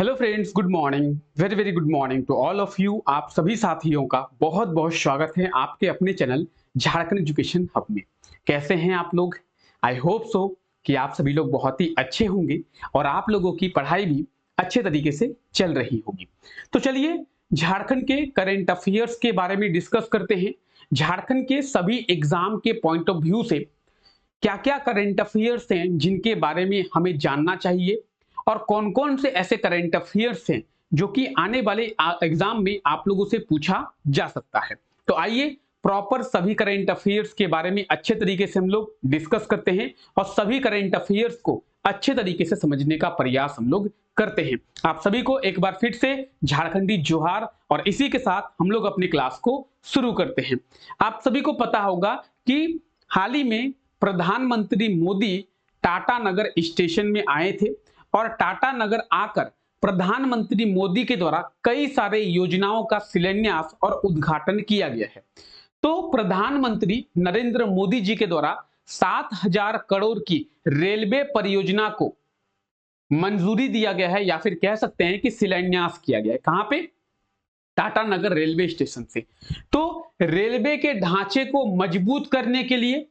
Hello friends, good morning. Very very good morning to all of you. आप सभी साथियों का बहुत बहुत स्वागत है आपके अपने चैनल झारखंड एजुकेशन हब में। कैसे हैं आप लोग? आई होप सो कि आप सभी लोग बहुत ही अच्छे होंगे और आप लोगों की पढ़ाई भी अच्छे तरीके से चल रही होगी। तो चलिए झारखंड के करेंट अफेयर्स के बारे में डिस्कस करते हैं। झारखंड के सभी एग्जाम के पॉइंट ऑफ व्यू से क्या क्या करेंट अफेयर्स हैं जिनके बारे में हमें जानना चाहिए और कौन कौन से ऐसे करेंट अफेयर्स हैं जो कि आने वाले एग्जाम में आप लोगों से पूछा जा सकता है। तो आइए प्रॉपर सभी करेंट अफेयर्स के बारे में अच्छे तरीके से हम लोग डिस्कस करते हैं और सभी करेंट अफेयर्स को अच्छे तरीके से समझने का प्रयास हम लोग करते हैं। आप सभी को एक बार फिर से झारखंडी जोहार और इसी के साथ हम लोग अपनी क्लास को शुरू करते हैं। आप सभी को पता होगा कि हाल ही में प्रधानमंत्री मोदी टाटा नगर स्टेशन में आए थे और टाटा नगर आकर प्रधानमंत्री मोदी के द्वारा कई सारे योजनाओं का शिलान्यास और उद्घाटन किया गया है। तो प्रधानमंत्री नरेंद्र मोदी जी के द्वारा 7,000 करोड़ की रेलवे परियोजना को मंजूरी दिया गया है या फिर कह सकते हैं कि शिलान्यास किया गया है। कहां पे? टाटा नगर रेलवे स्टेशन से। तो रेलवे के ढांचे को मजबूत करने के लिए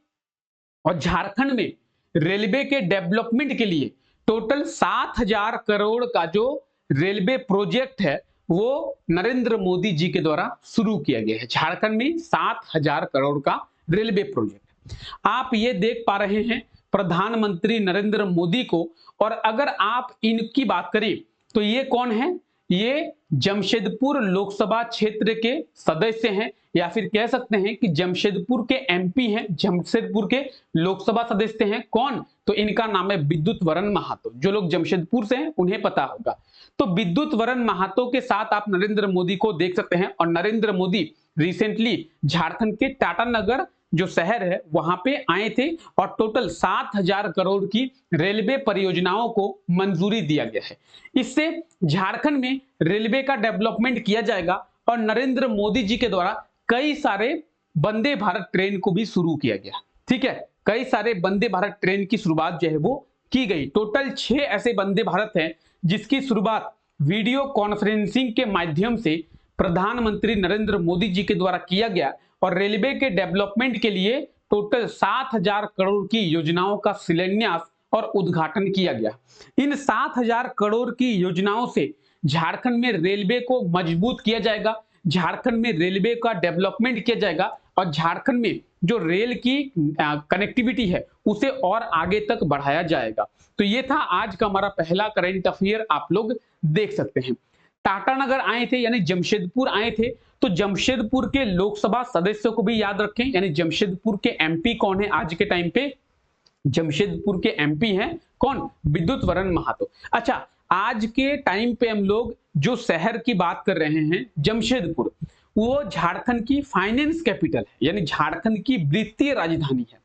और झारखंड में रेलवे के डेवलपमेंट के लिए टोटल 7,000 करोड़ का जो रेलवे प्रोजेक्ट है वो नरेंद्र मोदी जी के द्वारा शुरू किया गया है। झारखंड में 7,000 करोड़ का रेलवे प्रोजेक्ट आप ये देख पा रहे हैं प्रधानमंत्री नरेंद्र मोदी को। और अगर आप इनकी बात करें तो ये कौन है? ये जमशेदपुर लोकसभा क्षेत्र के सदस्य हैं या फिर कह सकते हैं कि जमशेदपुर के एमपी हैं, जमशेदपुर के लोकसभा सदस्य हैं। कौन? तो इनका नाम है विद्युत वरण महातो। जो लोग जमशेदपुर से हैं उन्हें पता होगा। तो विद्युत वरण महातो के साथ आप नरेंद्र मोदी को देख सकते हैं और नरेंद्र मोदी रिसेंटली झारखंड के टाटा नगर जो शहर है वहां पे आए थे और टोटल 7,000 करोड़ की रेलवे परियोजनाओं को मंजूरी दिया गया है। इससे झारखंड में रेलवे का डेवलपमेंट किया जाएगा और नरेंद्र मोदी जी के द्वारा कई सारे वंदे भारत ट्रेन को भी शुरू किया गया। ठीक है, कई सारे वंदे भारत ट्रेन की शुरुआत जो है वो की गई। टोटल 6 ऐसे वंदे भारत हैं जिसकी शुरुआत वीडियो कॉन्फ्रेंसिंग के माध्यम से प्रधानमंत्री नरेंद्र मोदी जी के द्वारा किया गया और रेलवे के डेवलपमेंट के लिए टोटल 7,000 करोड़ की योजनाओं का शिलान्यास और उद्घाटन किया गया। इन 7,000 करोड़ की योजनाओं से झारखंड में रेलवे को मजबूत किया जाएगा, झारखंड में रेलवे का डेवलपमेंट किया जाएगा और झारखंड में जो रेल की कनेक्टिविटी है उसे और आगे तक बढ़ाया जाएगा। तो ये था आज का हमारा पहला करंट अफेयर। आप लोग देख सकते हैं टाटा नगर आए थे यानी जमशेदपुर आए थे। तो जमशेदपुर के लोकसभा सदस्यों को भी याद रखें, यानी जमशेदपुर के एमपी कौन है आज के टाइम पे? जमशेदपुर के एमपी हैं कौन? विद्युत वरण महातो। अच्छा, आज के टाइम पे हम लोग जो शहर की बात कर रहे हैं जमशेदपुर, वो झारखंड की फाइनेंस कैपिटल है, यानी झारखंड की वित्तीय राजधानी है।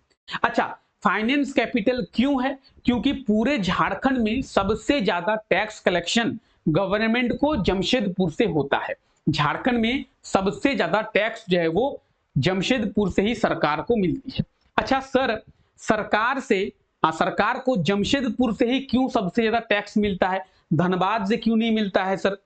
अच्छा, फाइनेंस कैपिटल क्यों है? क्योंकि पूरे झारखंड में सबसे ज्यादा टैक्स कलेक्शन गवर्नमेंट को जमशेदपुर से होता है। झारखंड में सबसे ज्यादा टैक्स जो है वो जमशेदपुर से ही सरकार को मिलती है। अच्छा सर, सरकार को जमशेदपुर से ही क्यों सबसे ज्यादा टैक्स मिलता है? धनबाद से क्यों नहीं मिलता है सर?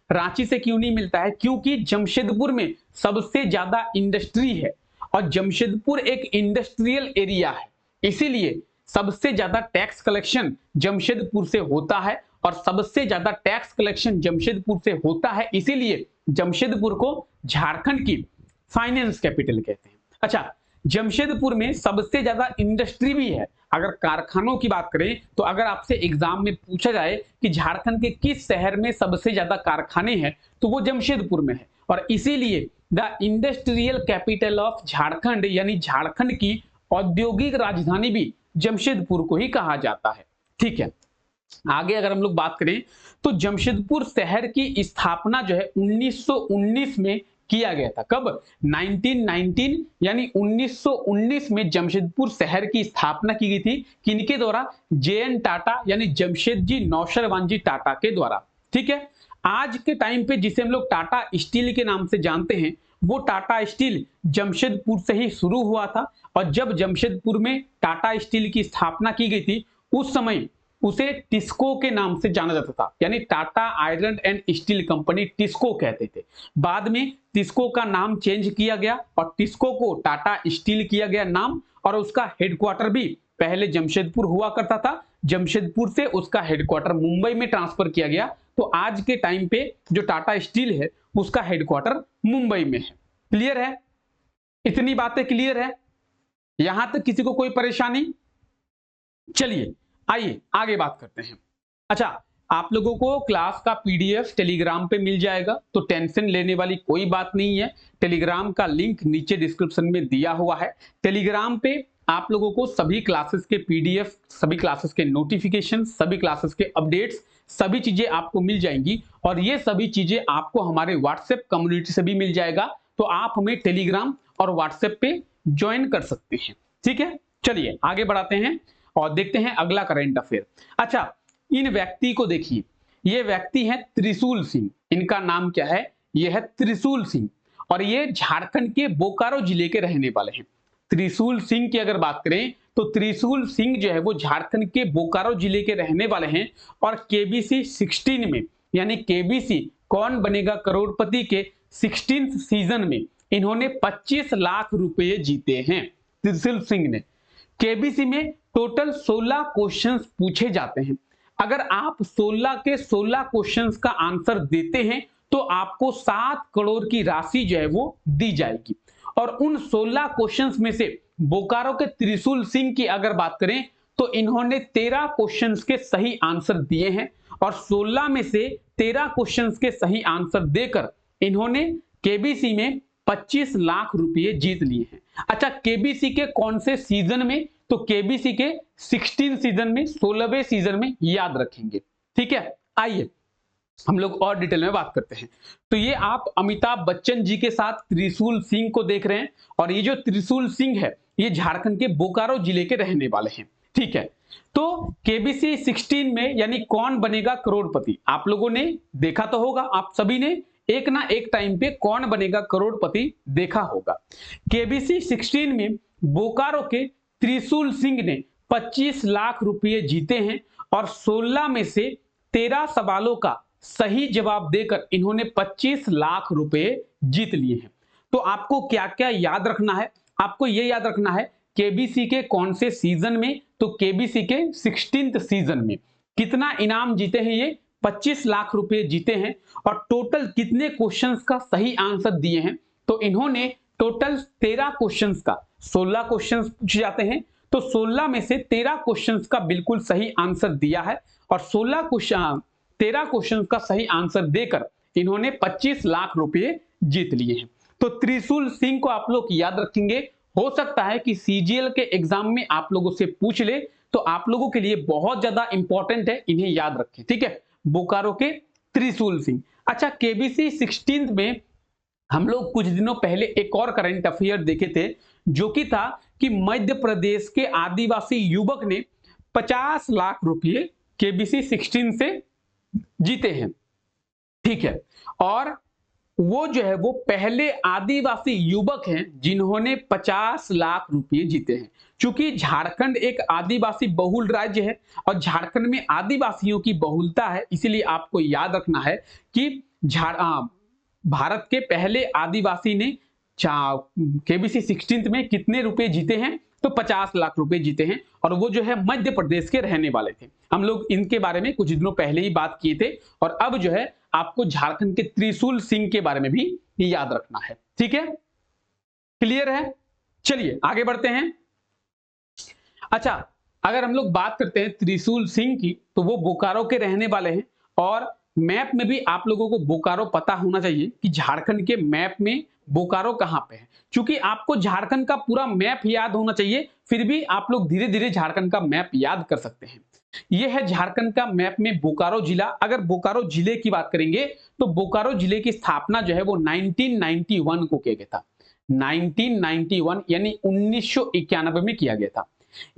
रांची से क्यों नहीं मिलता है? क्योंकि जमशेदपुर में सबसे ज्यादा इंडस्ट्री है और जमशेदपुर एक इंडस्ट्रियल एरिया है, इसीलिए सबसे ज्यादा टैक्स कलेक्शन जमशेदपुर से होता है और सबसे ज्यादा टैक्स कलेक्शन जमशेदपुर से होता है, इसीलिए जमशेदपुर को झारखंड की फाइनेंस कैपिटल कहते हैं। अच्छा, जमशेदपुर में सबसे ज्यादा इंडस्ट्री भी है। अगर कारखानों की बात करें तो अगर आपसे एग्जाम में पूछा जाए कि झारखंड के किस शहर में सबसे ज्यादा कारखाने हैं तो वो जमशेदपुर में है और इसीलिए the industrial capital of Jharkhand यानी झारखंड की औद्योगिक राजधानी भी जमशेदपुर को ही कहा जाता है। ठीक है, आगे अगर हम लोग बात करें तो जमशेदपुर शहर की स्थापना जो है 1919 में किया गया था। कब? 1919 यानी 1919 में जमशेदपुर शहर की स्थापना की गई थी। किनके द्वारा? JN टाटा यानी जमशेद जी नौशरवान जी टाटा के द्वारा। ठीक है, आज के टाइम पे जिसे हम लोग टाटा स्टील के नाम से जानते हैं वो टाटा स्टील जमशेदपुर से ही शुरू हुआ था और जब जमशेदपुर में टाटा स्टील की स्थापना की गई थी उस समय उसे टिस्को के नाम से जाना जाता था, यानी Tata iron and steel company TISCO कहते थे। बाद में टिस्को का नाम चेंज किया गया और टिस्को को टाटा स्टील किया गया नाम, और उसका हेडक्वार्टर भी पहले जमशेदपुर हुआ करता था, जमशेदपुर से उसका हेडक्वार्टर मुंबई में ट्रांसफर किया गया। तो आज के टाइम पे जो टाटा स्टील है उसका हेडक्वार्टर मुंबई में है। क्लियर है? इतनी बातें क्लियर है? यहां तक किसी को कोई परेशानी? चलिए आइए आगे बात करते हैं। अच्छा, आप लोगों को क्लास का पीडीएफ टेलीग्राम पे मिल जाएगा, तो टेंशन लेने वाली कोई बात नहीं है। टेलीग्राम का लिंक नीचे डिस्क्रिप्शन में दिया हुआ है। टेलीग्राम पे आप लोगों को सभी क्लासेस के पीडीएफ, सभी क्लासेस के नोटिफिकेशन, सभी क्लासेस के अपडेट्स, सभी चीजें आपको मिल जाएंगी, और ये सभी चीजें आपको हमारे व्हाट्सएप कम्युनिटी से भी मिल जाएगा। तो आप हमें टेलीग्राम और व्हाट्सएप पे ज्वाइन कर सकते हैं। ठीक है, चलिए आगे बढ़ाते हैं और देखते हैं अगला करंट अफेयर। अच्छा, इन व्यक्ति को देखिए, ये व्यक्ति है त्रिशूल सिंह। इनका नाम क्या है? ये है त्रिशूल सिंह, और ये झारखंड के बोकारो जिले के रहने वाले हैं। त्रिशूल सिंह की अगर बात करें तो त्रिशूल सिंह जो है वो झारखंड के बोकारो जिले के रहने वाले हैं, और केबीसी 16 में, यानी केबीसी कौन बनेगा करोड़पति के 16th सीजन में इन्होंने 25 लाख रुपए जीते हैं। त्रिशूल सिंह ने केबीसी में टोटल 16 क्वेश्चंस पूछे जाते हैं। अगर आप 16 के 16 क्वेश्चंस का आंसर देते हैं तो आपको 7 करोड़ की राशि जो है वो दी जाएगी। और उन 16 क्वेश्चंस में से बोकारो के त्रिशूल सिंह की अगर बात करें तो इन्होंने 13 क्वेश्चंस के सही आंसर दिए हैं, और 16 में से 13 क्वेश्चंस के सही आंसर देकर इन्होंने केबीसी में 25 लाख रुपए जीत लिए हैं। अच्छा, केबीसी के कौन से सीजन में? तो केबीसी के 16 सीजन में, 16वें सीजन में, याद रखेंगे। ठीक है, आइए हम लोग और डिटेल में बात करते हैं। तो ये आप अमिताभ बच्चन जी के साथ त्रिशूल सिंह को देख रहे हैं, और ये जो त्रिशूल सिंह है ये झारखंड के बोकारो जिले के रहने वाले हैं। ठीक है, तो केबीसी 16 में यानी कौन बनेगा करोड़पति, आप लोगों ने देखा तो होगा, आप सभी ने एक ना एक टाइम पे कौन बनेगा करोड़पति देखा होगा। केबीसी 16 में बोकारो के त्रिशूल सिंह ने 25 लाख रुपए जीते हैं, और 16 में से 13 सवालों का सही जवाब देकर इन्होंने 25 लाख रुपए जीत लिए हैं। तो आपको क्या क्या याद रखना है? आपको यह याद रखना है केबीसी के कौन से सीजन में, तो केबीसी के 16th सीजन में कितना इनाम जीते हैं, ये 25 लाख रुपए जीते हैं, और टोटल कितने क्वेश्चंस का सही आंसर दिए हैं। तो इन्होंने टोटल 13 क्वेश्चंस का, 16 क्वेश्चंस पूछे जाते हैं, तो 16 में से 13 क्वेश्चंस का बिल्कुल सही आंसर दिया है, और 13 क्वेश्चन का सही आंसर देकर इन्होंने 25 लाख रुपए जीत लिए हैं। तो त्रिशूल सिंह को आप लोग याद रखेंगे। हो सकता है कि सीजीएल के एग्जाम में आप लोगों से पूछ ले, तो आप लोगों के लिए बहुत ज्यादा इंपॉर्टेंट है, इन्हें याद रखें। ठीक है, बोकारो के त्रिशूल सिंह। अच्छा, केबीसी 16 में हम लोग कुछ दिनों पहले एक और करंट अफेयर देखे थे, जो कि था कि मध्य प्रदेश के आदिवासी युवक ने 50 लाख रुपए केबीसी 16 से जीते हैं। ठीक है, और वो जो है वो पहले आदिवासी युवक हैं जिन्होंने 50 लाख रुपए जीते हैं। क्योंकि झारखंड एक आदिवासी बहुल राज्य है, और झारखंड में आदिवासियों की बहुलता है, इसीलिए आपको याद रखना है कि भारत के पहले आदिवासी ने केबीसी 16 में कितने रुपए जीते हैं, तो 50 लाख रुपए जीते हैं, और वो जो है मध्य प्रदेश के रहने वाले थे। हम लोग इनके बारे में कुछ दिनों पहले ही बात किए थे, और अब जो है आपको झारखंड के त्रिशूल सिंह के बारे में भी याद रखना है। ठीक है, क्लियर है? चलिए आगे बढ़ते हैं। अच्छा, अगर हम लोग बात करते हैं त्रिशूल सिंह की, तो वो बोकारो के रहने वाले हैं, और मैप में भी आप लोगों को बोकारो पता होना चाहिए कि झारखंड के मैप में बोकारो कहां पे है। क्योंकि आपको झारखंड का पूरा मैप याद होना चाहिए, फिर भी आप लोग धीरे धीरे झारखंड का मैप याद कर सकते हैं। यह है झारखंड का मैप में बोकारो जिला। अगर बोकारो जिले की बात करेंगे तो बोकारो जिले की स्थापना जो है वो 1991 को किया गया था। 1991 यानी 1991 में किया गया था।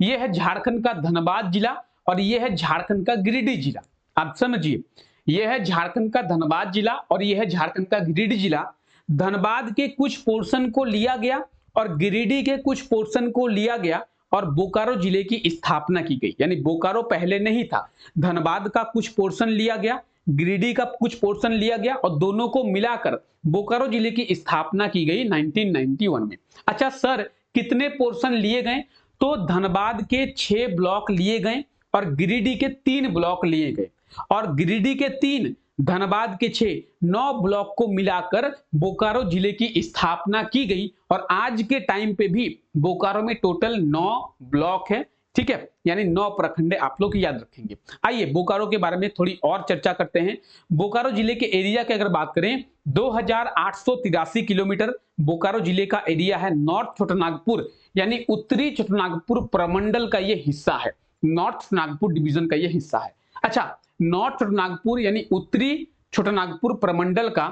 यह है झारखंड का धनबाद जिला, और यह है झारखंड का गिरिडीह जिला। आप समझिए, यह है झारखंड का धनबाद जिला और यह है झारखंड का गिरिडीह जिला। धनबाद के कुछ पोर्शन को लिया गया और गिरिडीह के कुछ पोर्शन को लिया गया, और बोकारो जिले की स्थापना की गई। यानी बोकारो पहले नहीं था, धनबाद का कुछ पोर्शन लिया गया, गिरिडीह का कुछ पोर्शन लिया गया और दोनों को मिलाकर बोकारो जिले की स्थापना की गई 1991 में। अच्छा सर, कितने पोर्शन लिए गए? तो धनबाद के 6 ब्लॉक लिए गए और गिरिडीह के 3 ब्लॉक लिए गए, और गिरिडीह के 3, धनबाद के 6, 9 ब्लॉक को मिलाकर बोकारो जिले की स्थापना की गई। और आज के टाइम पे भी बोकारो में टोटल 9 ब्लॉक है, ठीक है, यानी 9 प्रखंड आप लोग याद रखेंगे। आइए बोकारो के बारे में थोड़ी और चर्चा करते हैं। बोकारो जिले के एरिया की अगर बात करें, 2883 किलोमीटर बोकारो जिले का एरिया है। नॉर्थ छोटानागपुर यानी उत्तरी छोटानागपुर प्रमंडल का ये हिस्सा है, नॉर्थ नागपुर डिवीजन का ये हिस्सा है। अच्छा, नॉर्थ छोटानागपुर यानी उत्तरी छोटानागपुर प्रमंडल का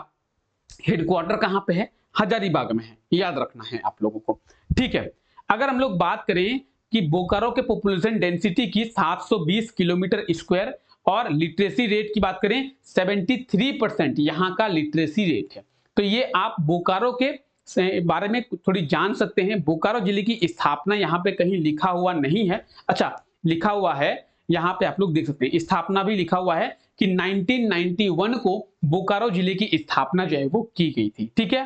हेडक्वार्टर कहां पे है? हजारीबाग में है, याद रखना है आप लोगों को, ठीक है। अगर हम लोग बात करें कि बोकारो के पॉपुलेशन डेंसिटी की 720 किलोमीटर स्क्वायर और लिटरेसी रेट की बात करें 73% यहां का लिटरेसी रेट है। तो ये आप बोकारो के बारे में थोड़ी जान सकते हैं। बोकारो जिले की स्थापना यहाँ पे कहीं लिखा हुआ नहीं है। अच्छा, लिखा हुआ है यहाँ पे, आप लोग देख सकते हैं, स्थापना भी लिखा हुआ है कि 1991 को बोकारो जिले की स्थापना जो है वो की गई थी, ठीक है,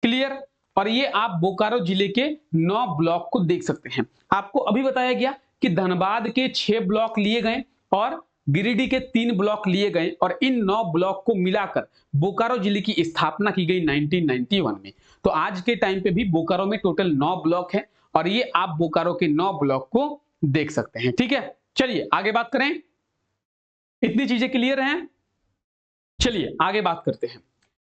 क्लियर। और ये आप बोकारो जिले के 9 ब्लॉक को देख सकते हैं। आपको अभी बताया गया कि धनबाद के 6 ब्लॉक लिए गए और गिरिडीह के 3 ब्लॉक लिए गए और इन 9 ब्लॉक को मिलाकर बोकारो जिले की स्थापना की गई 1991 में। तो आज के टाइम पे भी बोकारो में टोटल 9 ब्लॉक है और ये आप बोकारो के 9 ब्लॉक को देख सकते हैं, ठीक है। चलिए आगे बात करें, इतनी चीजें क्लियर हैं। चलिए आगे बात करते हैं।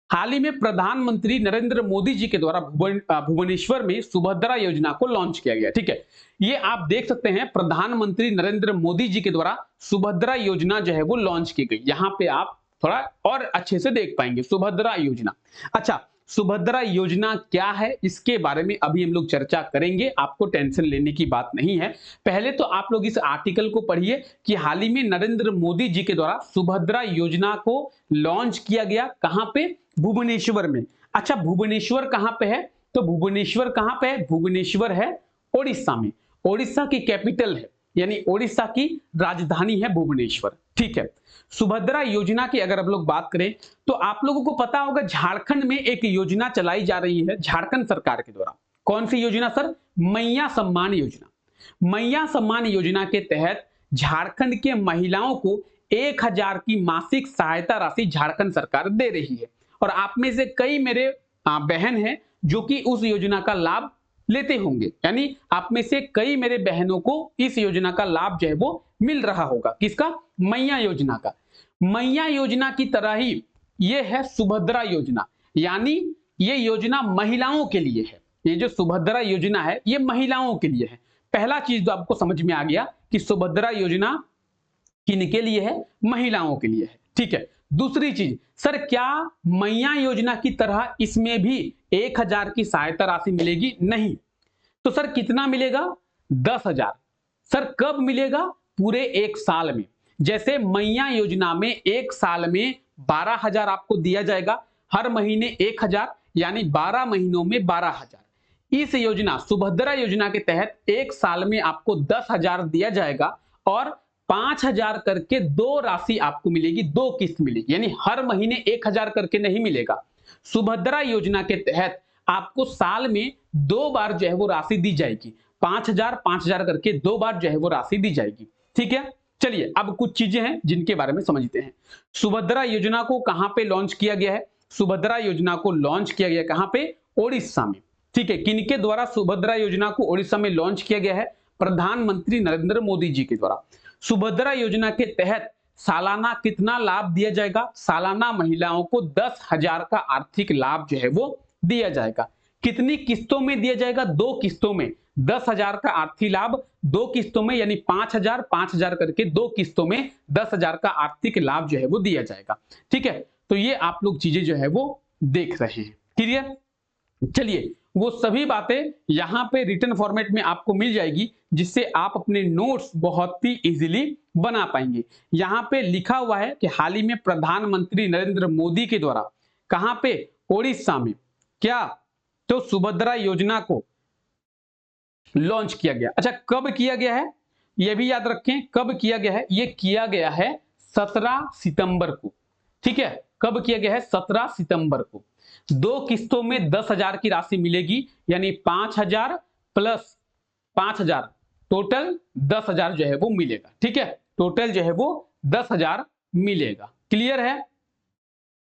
हाल ही में प्रधानमंत्री नरेंद्र मोदी जी के द्वारा भुवनेश्वर में सुभद्रा योजना को लॉन्च किया गया, ठीक है। ये आप देख सकते हैं, प्रधानमंत्री नरेंद्र मोदी जी के द्वारा सुभद्रा योजना जो है वो लॉन्च की गई। यहां पे आप थोड़ा और अच्छे से देख पाएंगे सुभद्रा योजना। अच्छा, सुभद्रा योजना क्या है इसके बारे में अभी हम लोग चर्चा करेंगे, आपको टेंशन लेने की बात नहीं है। पहले तो आप लोग इस आर्टिकल को पढ़िए कि हाल ही में नरेंद्र मोदी जी के द्वारा सुभद्रा योजना को लॉन्च किया गया। कहां पे? भुवनेश्वर में। अच्छा, भुवनेश्वर कहां पे है? तो भुवनेश्वर कहां पे है? भुवनेश्वर है ओडिशा में, ओडिशा की कैपिटल है, यानी ओडिशा की राजधानी है भुवनेश्वर, ठीक है। सुभद्रा योजना की अगर हम लोग बात करें तो आप लोगों को पता होगा झारखंड में एक योजना चलाई जा रही है झारखंड सरकार के द्वारा। कौन सी योजना सर? मैया सम्मान योजना। मैया सम्मान योजना के तहत झारखंड के महिलाओं को 1000 की मासिक सहायता राशि झारखंड सरकार दे रही है और आप में से कई मेरे बहन हैं जो कि उस योजना का लाभ लेते होंगे, यानी आप में से कई मेरे बहनों को इस योजना का लाभ जो है वो मिल रहा होगा। किसका? मैया योजना का। मैया योजना की तरह ही ये है सुभद्रा योजना, यानी ये योजना महिलाओं के लिए है। ये जो सुभद्रा योजना है ये महिलाओं के लिए है। पहला चीज तो आपको समझ में आ गया कि सुभद्रा योजना किनके लिए है? महिलाओं के लिए है, ठीक है। दूसरी चीज, सर क्या मैया योजना की तरह इसमें भी 1000 की सहायता राशि मिलेगी? नहीं। तो सर कितना मिलेगा? 10,000। सर कब मिलेगा? पूरे 1 साल में। जैसे मैया योजना में 1 साल में 12,000 आपको दिया जाएगा, हर महीने 1,000, यानी 12 महीनों में 12,000। इस योजना सुभद्रा योजना के तहत 1 साल में आपको 10,000 दिया जाएगा और 5,000 करके 2 राशि आपको मिलेगी, 2 किस्त मिलेगी, यानी हर महीने 1,000 करके नहीं मिलेगा। सुभद्रा योजना के तहत आपको साल में 2 बार जो है वो राशि दी जाएगी, 5,000 5,000 करके 2 बार जो है वो राशि दी जाएगी, ठीक है। चलिए अब कुछ चीजें हैं जिनके बारे में समझते हैं। सुभद्रा योजना को कहां पे लॉन्च किया गया है? सुभद्रा योजना को लॉन्च किया गया कहां पे? ओडिशा में, ठीक है। किनके द्वारा सुभद्रा योजना को ओडिशा में लॉन्च किया गया है? प्रधानमंत्री नरेंद्र मोदी जी के द्वारा। सुभद्रा योजना के तहत सालाना कितना लाभ दिया जाएगा? सालाना महिलाओं को 10,000 का आर्थिक लाभ जो है वो दिया जाएगा। कितनी किस्तों में दिया जाएगा? 2 किस्तों में 10,000 का आर्थिक लाभ, 2 किस्तों में, यानी 5,000 5,000 करके 2 किस्तों में 10,000 का आर्थिक लाभ जो है वो दिया जाएगा, ठीक है। तो ये आप लोग चीजें जो है वो देख रहे हैं, क्लियर। चलिए वो सभी बातें यहां पे रिटन फॉर्मेट में आपको मिल जाएगी जिससे आप अपने नोट्स बहुत ही इजीली बना पाएंगे। यहां पे लिखा हुआ है कि हाल ही में प्रधानमंत्री नरेंद्र मोदी के द्वारा कहां पे? ओडिशा में। क्या? तो सुभद्रा योजना को लॉन्च किया गया। अच्छा, कब किया गया है यह भी याद रखें, कब किया गया है, यह किया गया है 17 सितंबर को। ठीक है, कब किया गया है, 17 सितंबर को। 2 किस्तों में 10,000 की राशि मिलेगी, यानी 5,000 प्लस 5,000, टोटल 10,000 जो है वो मिलेगा। ठीक है, टोटल जो है वो 10,000 मिलेगा। क्लियर है?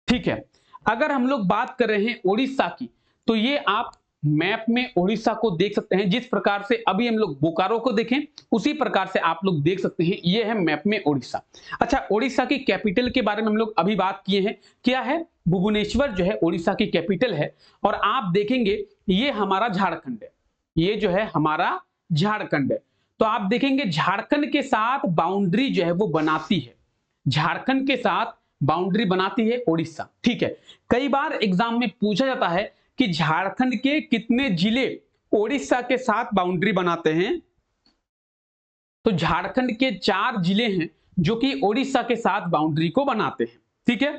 ठीक है, अगर हम लोग बात कर रहे हैं ओडिशा की, तो ये आप मैप में ओडिशा को देख सकते हैं। जिस प्रकार से अभी हम लोग बोकारो को देखें, उसी प्रकार से आप लोग देख सकते हैं, ये है मैप में ओडिशा। अच्छा, ओडिशा की कैपिटल के बारे में हम लोग अभी बात किए हैं, क्या है, भुवनेश्वर जो है ओडिशा की कैपिटल है। और आप देखेंगे ये हमारा झारखंड है, ये जो है हमारा झारखंड है। तो आप देखेंगे झारखंड के साथ बाउंड्री जो है वो बनाती है, झारखंड के साथ बाउंड्री बनाती है ओडिशा। ठीक है, कई बार एग्जाम में पूछा जाता है कि झारखंड के कितने जिले ओडिशा के साथ बाउंड्री बनाते हैं, तो झारखंड के 4 जिले हैं जो कि ओडिशा के साथ बाउंड्री को बनाते हैं। ठीक है,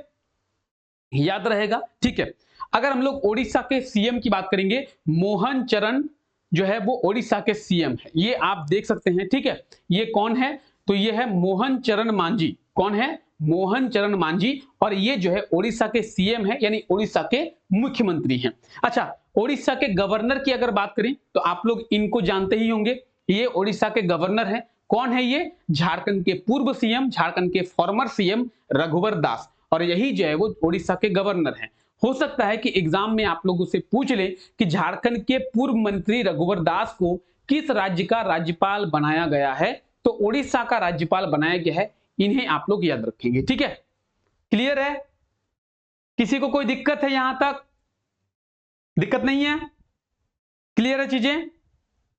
याद रहेगा। ठीक है, अगर हम लोग ओडिशा के सीएम की बात करेंगे, मोहन चरण जो है वो ओडिशा के सीएम है, ये आप देख सकते हैं। ठीक है, ये कौन है, तो ये है मोहन चरण मांझी। कौन है, मोहन चरण मांझी। और ये जो है ओडिशा के सीएम है, यानी ओडिशा के मुख्यमंत्री हैं। अच्छा, ओडिशा के गवर्नर की अगर बात करें तो आप लोग इनको जानते ही होंगे, ये ओडिशा के गवर्नर हैं। कौन है ये, झारखंड के पूर्व सीएम, झारखंड के फॉर्मर सीएम रघुवर दास, और यही जो है वो ओडिशा के गवर्नर हैं। हो सकता है कि एग्जाम में आप लोगों से पूछ ले कि झारखंड के पूर्व मंत्री रघुवर दास को किस राज्य का राज्यपाल बनाया गया है, तो ओडिशा का राज्यपाल बनाया गया है। इन्हें आप लोग याद रखेंगे। ठीक है, क्लियर है? किसी को कोई दिक्कत है यहां तक? दिक्कत नहीं है? क्लियर है चीजें?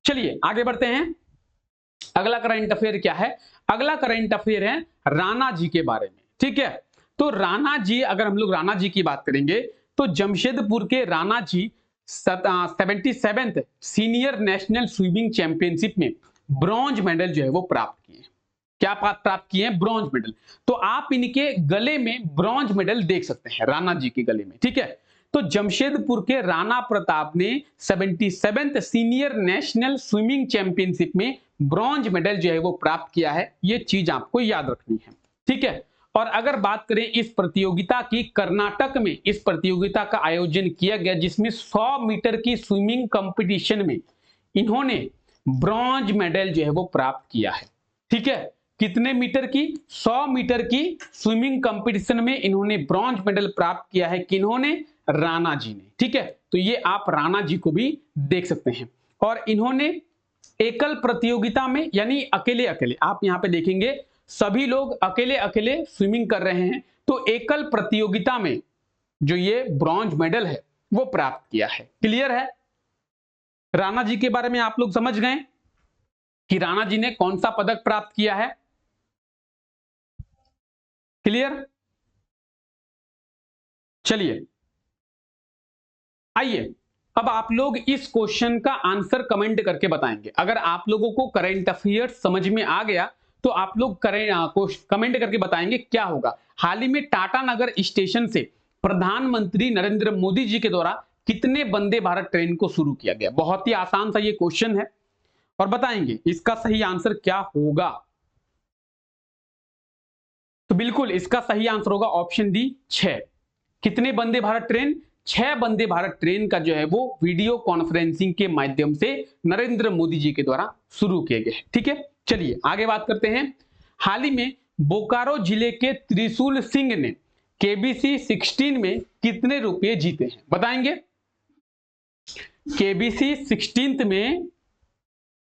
चलिए आगे बढ़ते हैं। अगला करंट अफेयर क्या है, अगला करंट अफेयर है राणा जी के बारे में। ठीक है, तो राणा जी, अगर हम लोग राणा जी की बात करेंगे तो जमशेदपुर के Rana ji 77th senior national swimming championship में ब्रॉन्ज मेडल जो है वो प्राप्त किए। क्या प्राप्त किए हैं, ब्रॉन्ज मेडल। तो आप इनके गले में ब्रॉन्ज मेडल देख सकते हैं, राणा जी के गले में। ठीक है, तो जमशेदपुर के राणा प्रताप ने 77th senior national swimming championship में ब्रॉन्ज मेडल जो है वो प्राप्त किया है। ये चीज आपको याद रखनी है। ठीक है, और अगर बात करें इस प्रतियोगिता की, कर्नाटक में इस प्रतियोगिता का आयोजन किया गया, जिसमें 100 मीटर की स्विमिंग कंपटीशन में इन्होंने ब्रॉन्ज मेडल जो है वो प्राप्त किया है। ठीक है, कितने मीटर की, 100 मीटर की स्विमिंग कंपटीशन में इन्होंने ब्रॉन्ज मेडल प्राप्त किया है। किन्होंने, राणा जी ने। ठीक है, तो ये आप राणा जी को भी देख सकते हैं। और इन्होंने एकल प्रतियोगिता में, यानी अकेले अकेले, आप यहां पे देखेंगे सभी लोग अकेले अकेले स्विमिंग कर रहे हैं, तो एकल प्रतियोगिता में जो ये ब्रॉन्ज मेडल है वो प्राप्त किया है। क्लियर है? राणा जी के बारे में आप लोग समझ गए कि राणा जी ने कौन सा पदक प्राप्त किया है। क्लियर? चलिए आइए, अब आप लोग इस क्वेश्चन का आंसर कमेंट करके बताएंगे। अगर आप लोगों को करंट अफेयर समझ में आ गया तो आप लोग कमेंट करके बताएंगे क्या होगा। हाल ही में टाटा नगर स्टेशन से प्रधानमंत्री नरेंद्र मोदी जी के द्वारा कितने वंदे भारत ट्रेन को शुरू किया गया। बहुत ही आसान सा ये क्वेश्चन है और बताएंगे इसका सही आंसर क्या होगा। तो बिल्कुल इसका सही आंसर होगा ऑप्शन डी, 6। कितने वंदे भारत ट्रेन, 6 वंदे भारत ट्रेन का जो है वो वीडियो कॉन्फ्रेंसिंग के माध्यम से नरेंद्र मोदी जी के द्वारा शुरू किए गए। ठीक है, चलिए आगे बात करते हैं। हाल ही में बोकारो जिले के त्रिशूल सिंह ने केबीसी 16 में कितने रुपए जीते हैं, बताएंगे। केबीसी 16 में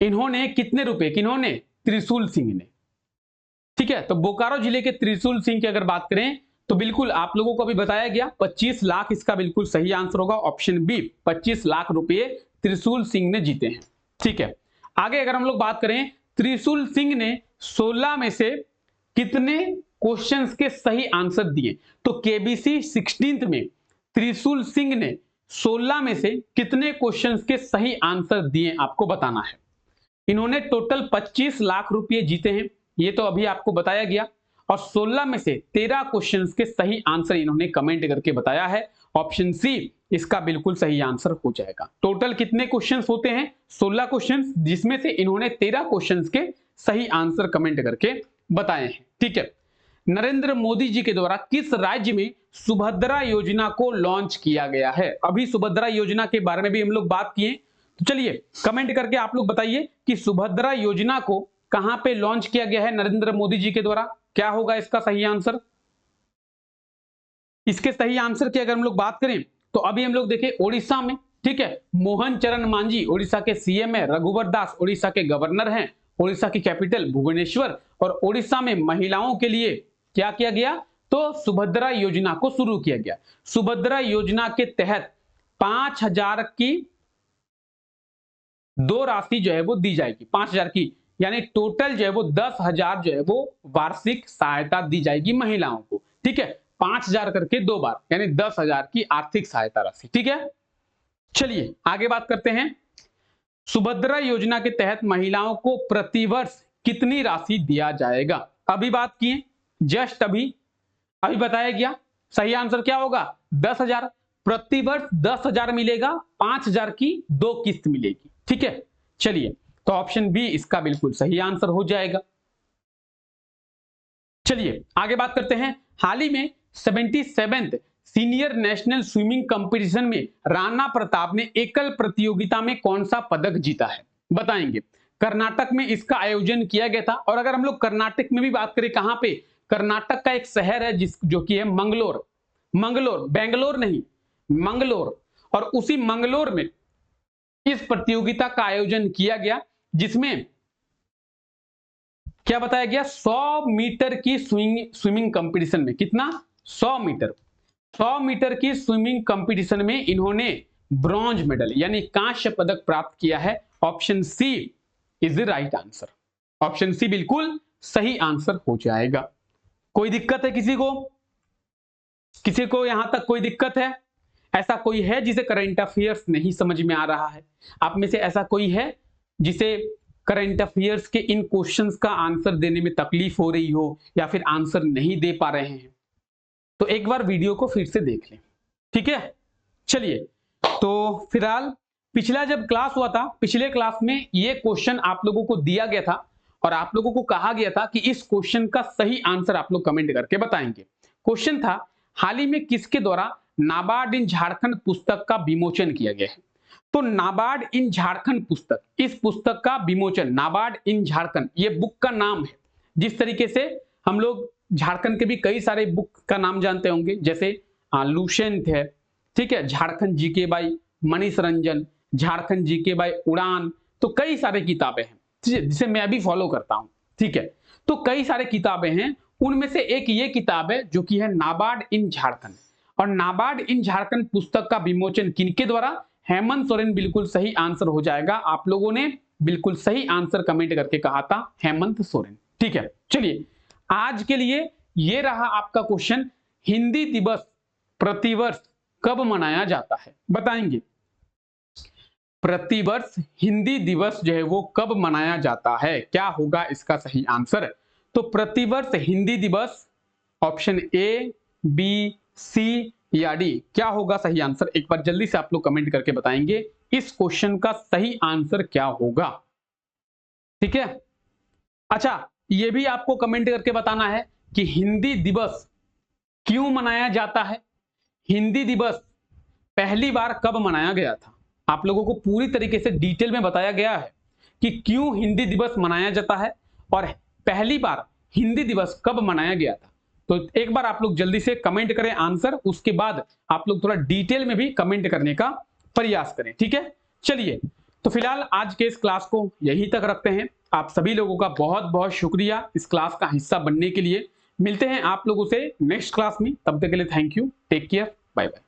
इन्होंने कितने रुपए, किन्होंने, त्रिशूल सिंह ने। ठीक है, तो बोकारो जिले के त्रिशूल सिंह की अगर बात करें तो बिल्कुल आप लोगों को अभी बताया गया 25 लाख इसका बिल्कुल सही आंसर होगा, ऑप्शन बी, 25 लाख रुपए त्रिशूल सिंह ने जीते हैं। ठीक है, आगे अगर हम लोग बात करें, त्रिशूल सिंह ने 16 में से कितने क्वेश्चंस के सही आंसर दिए, तो केबीसी 16 में त्रिशूल सिंह ने 16 में से कितने क्वेश्चंस के सही आंसर दिए आपको बताना है। इन्होंने टोटल 25 लाख रुपए जीते हैं, ये तो अभी आपको बताया गया। और 16 में से 13 क्वेश्चंस के सही आंसर इन्होंने कमेंट करके बताया है। ऑप्शन सी इसका बिल्कुल सही आंसर हो जाएगा। टोटल कितने क्वेश्चंस होते हैं? 16 क्वेश्चंस, जिसमें से इन्होंने 13 क्वेश्चंस के सही आंसर कमेंट करके बताए हैं। ठीक है। नरेंद्र मोदी जी के द्वारा किस राज्य में सुभद्रा योजना को लॉन्च किया गया है? अभी सुभद्रा योजना के बारे में भी हम लोग बात किए, तो चलिए कमेंट करके आप लोग बताइए कि सुभद्रा योजना को कहां पे लॉन्च किया गया है नरेंद्र मोदी जी के द्वारा। क्या होगा इसका सही आंसर? इसके सही आंसर की अगर हम लोग बात करें तो अभी हम लोग देखें ओडिशा में। ठीक है, मोहन चरण मांझी ओडिशा के सीएम है, रघुवर दास ओडिशा के गवर्नर हैं, ओडिशा की कैपिटल भुवनेश्वर, और ओडिशा में महिलाओं के लिए क्या किया गया? तो सुभद्रा योजना को शुरू किया गया। सुभद्रा योजना के तहत 5,000 की 2 राशि जो है वो दी जाएगी, 5,000 की, यानी टोटल जो है वो 10,000 जो है वो वार्षिक सहायता दी जाएगी महिलाओं को। ठीक है, 5,000 करके 2 बार, यानी 10,000 की आर्थिक सहायता राशि। ठीक है, चलिए आगे बात करते हैं। सुभद्रा योजना के तहत महिलाओं को प्रतिवर्ष कितनी राशि दिया जाएगा? अभी बात किए, जस्ट अभी बताया गया। सही आंसर क्या होगा? 10,000। प्रतिवर्ष 10,000 मिलेगा, 5,000 की 2 किस्त मिलेगी। ठीक है, चलिए तो ऑप्शन बी इसका बिल्कुल सही आंसर हो जाएगा। चलिए आगे बात करते हैं। हाल ही में 77th senior national swimming competition में राणा प्रताप ने एकल प्रतियोगिता में कौन सा पदक जीता है? बताएंगे। कर्नाटक में इसका आयोजन किया गया था, और अगर हम लोग कर्नाटक में भी बात करें, कहां पे? कर्नाटक का एक शहर है जो कि है मंगलोर, बेंगलोर नहीं, मंगलोर, और उसी मंगलोर में इस प्रतियोगिता का आयोजन किया गया, जिसमें क्या बताया गया? 100 मीटर की स्विमिंग कंपटीशन में, कितना? 100 मीटर की स्विमिंग कंपटीशन में इन्होंने ब्रॉन्ज मेडल यानी कांस्य पदक प्राप्त किया है। Option C is the right answer. Option C बिल्कुल सही आंसर हो जाएगा। कोई दिक्कत है किसी को? किसी को यहां तक कोई दिक्कत है? ऐसा कोई है जिसे करंट अफेयर्स नहीं समझ में आ रहा है? आप में से ऐसा कोई है जिसे करंट अफेयर्स के इन क्वेश्चंस का आंसर देने में तकलीफ हो रही हो, या फिर आंसर नहीं दे पा रहे हैं? तो एक बार वीडियो को फिर से देख लें। ठीक है, चलिए तो फिलहाल पिछला जब क्लास हुआ था, पिछले क्लास में ये क्वेश्चन आप लोगों को दिया गया था, और आप लोगों को कहा गया था कि इस क्वेश्चन का सही आंसर आप लोग कमेंट करके बताएंगे। क्वेश्चन था, हाल ही में किसके द्वारा नाबार्ड इन झारखंड पुस्तक का विमोचन किया गया है? तो नाबार्ड इन झारखंड पुस्तक, इस पुस्तक का विमोचन, नाबार्ड इन झारखंड, ये बुक का नाम है। जिस तरीके से हम लोग झारखंड के भी कई सारे बुक का नाम जानते होंगे, जैसे लुसेंट है, ठीक है, Jharkhand GK by Manish Ranjan, Jharkhand GK by उड़ान, तो कई सारे किताबें हैं जिसे मैं भी फॉलो करता हूं। ठीक है, तो कई सारे किताबें हैं, उनमें से एक ये किताब है जो कि है नाबार्ड इन झारखंड। और नाबार्ड इन झारखंड पुस्तक का विमोचन किनके द्वारा? हेमंत सोरेन बिल्कुल सही आंसर हो जाएगा। आप लोगों ने बिल्कुल सही आंसर कमेंट करके कहा था, हेमंत सोरेन। ठीक है, चलिए आज के लिए ये रहा आपका क्वेश्चन, हिंदी दिवस प्रतिवर्ष कब मनाया जाता है? बताएंगे। प्रतिवर्ष हिंदी दिवस जो है वो कब मनाया जाता है? क्या होगा इसका सही आंसर? तो प्रतिवर्ष हिंदी दिवस, ऑप्शन ए, बी, सी या डी, क्या होगा सही आंसर? एक बार जल्दी से आप लोग कमेंट करके बताएंगे इस क्वेश्चन का सही आंसर क्या होगा। ठीक है, अच्छा ये भी आपको कमेंट करके बताना है कि हिंदी दिवस क्यों मनाया जाता है। हिंदी दिवस पहली बार कब मनाया गया था? आप लोगों को पूरी तरीके से डिटेल में बताया गया है कि क्यों हिंदी दिवस मनाया जाता है और पहली बार हिंदी दिवस कब मनाया गया था। तो एक बार आप लोग जल्दी से कमेंट करें आंसर, उसके बाद आप लोग थोड़ा डिटेल में भी कमेंट करने का प्रयास करें। ठीक है, चलिए तो फिलहाल आज के इस क्लास को यहीं तक रखते हैं। आप सभी लोगों का बहुत बहुत शुक्रिया इस क्लास का हिस्सा बनने के लिए। मिलते हैं आप लोगों से नेक्स्ट क्लास में, तब तक के लिए thank you, take care, bye bye.